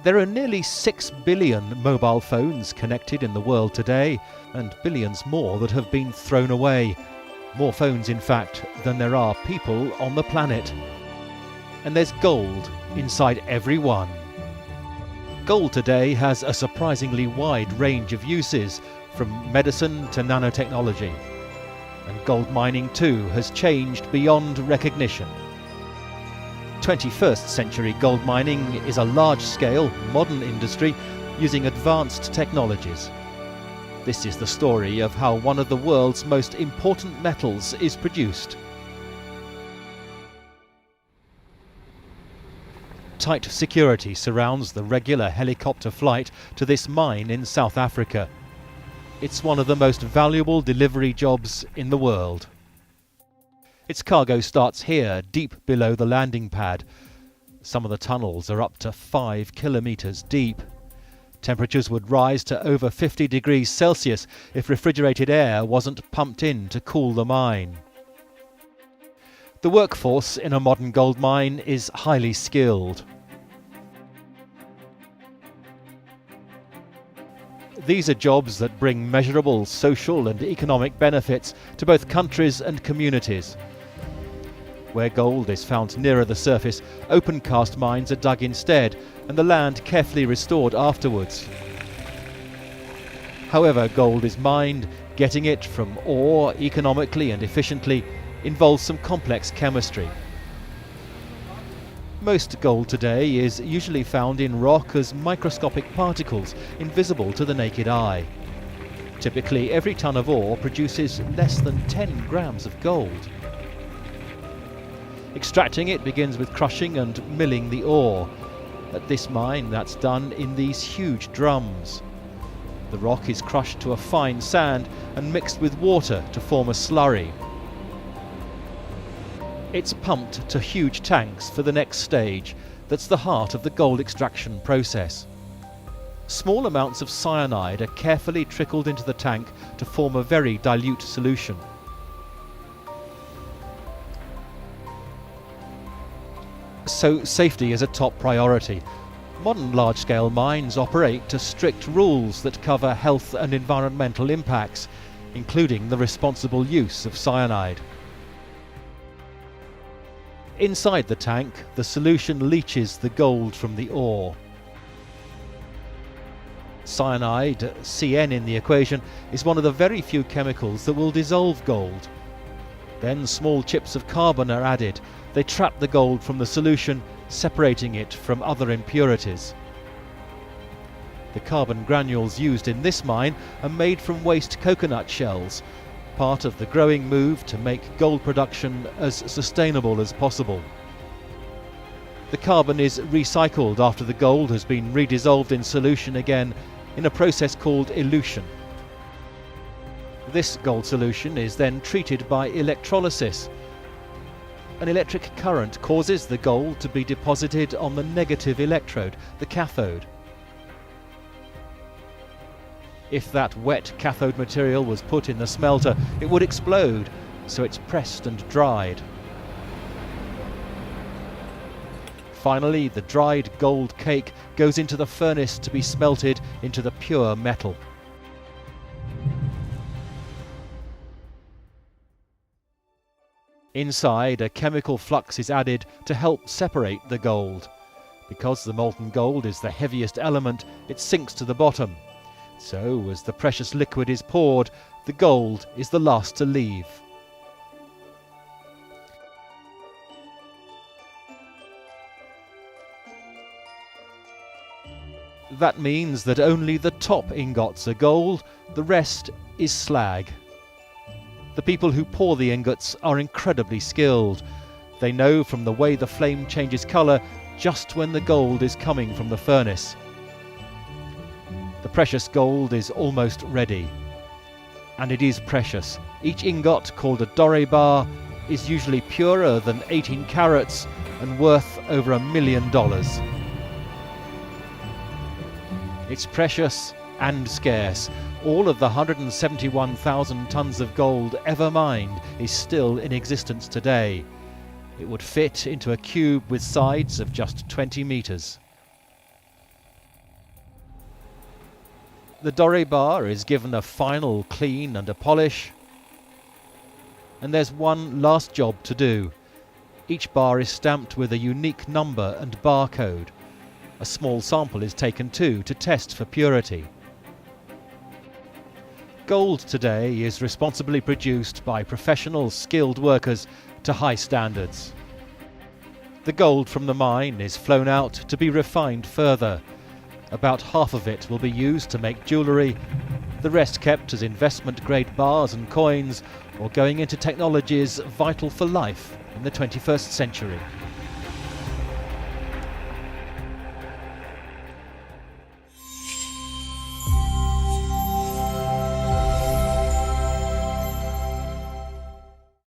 There are nearly 6 billion mobile phones connected in the world today, and billions more that have been thrown away. More phones, in fact, than there are people on the planet. And there's gold inside every one. Gold today has a surprisingly wide range of uses, from medicine to nanotechnology. And gold mining too has changed beyond recognition. 21st century gold mining is a large-scale, modern industry using advanced technologies. This is the story of how one of the world's most important metals is produced. Tight security surrounds the regular helicopter flight to this mine in South Africa. It's one of the most valuable delivery jobs in the world. Its cargo starts here, deep below the landing pad. Some of the tunnels are up to 5 kilometers deep. Temperatures would rise to over 50 degrees Celsius if refrigerated air wasn't pumped in to cool the mine. The workforce in a modern gold mine is highly skilled. These are jobs that bring measurable social and economic benefits to both countries and communities. Where gold is found nearer the surface, open cast mines are dug instead, and the land carefully restored afterwards. However gold is mined, getting it from ore economically and efficiently involves some complex chemistry. Most gold today is usually found in rock as microscopic particles, invisible to the naked eye. Typically, every ton of ore produces less than 10 grams of gold. Extracting it begins with crushing and milling the ore. At this mine, that's done in these huge drums. The rock is crushed to a fine sand and mixed with water to form a slurry. It's pumped to huge tanks for the next stage, that's the heart of the gold extraction process. Small amounts of cyanide are carefully trickled into the tank to form a very dilute solution. So safety is a top priority. Modern large-scale mines operate to strict rules that cover health and environmental impacts, including the responsible use of cyanide. Inside the tank, the solution leaches the gold from the ore. Cyanide, Cn in the equation, is one of the very few chemicals that will dissolve gold. Then small chips of carbon are added. They trap the gold from the solution, separating it from other impurities. The carbon granules used in this mine are made from waste coconut shells, part of the growing move to make gold production as sustainable as possible. The carbon is recycled after the gold has been redissolved in solution again in a process called elution. This gold solution is then treated by electrolysis. An electric current causes the gold to be deposited on the negative electrode, the cathode. If that wet cathode material was put in the smelter, it would explode, so it's pressed and dried. Finally, the dried gold cake goes into the furnace to be smelted into the pure metal. Inside, a chemical flux is added to help separate the gold. Because the molten gold is the heaviest element, it sinks to the bottom. So, as the precious liquid is poured, the gold is the last to leave. That means that only the top ingots are gold, the rest is slag. The people who pour the ingots are incredibly skilled. They know from the way the flame changes colour just when the gold is coming from the furnace. The precious gold is almost ready. And it is precious. Each ingot, called a doré bar, is usually purer than 18 carats and worth over $1 million. It's precious and scarce. All of the 171,000 tons of gold ever mined is still in existence today. It would fit into a cube with sides of just 20 meters. The Doré bar is given a final clean and a polish. And there's one last job to do. Each bar is stamped with a unique number and barcode. A small sample is taken too to test for purity. Gold today is responsibly produced by professional, skilled workers to high standards. The gold from the mine is flown out to be refined further. About half of it will be used to make jewellery, the rest kept as investment-grade bars and coins, or going into technologies vital for life in the 21st century.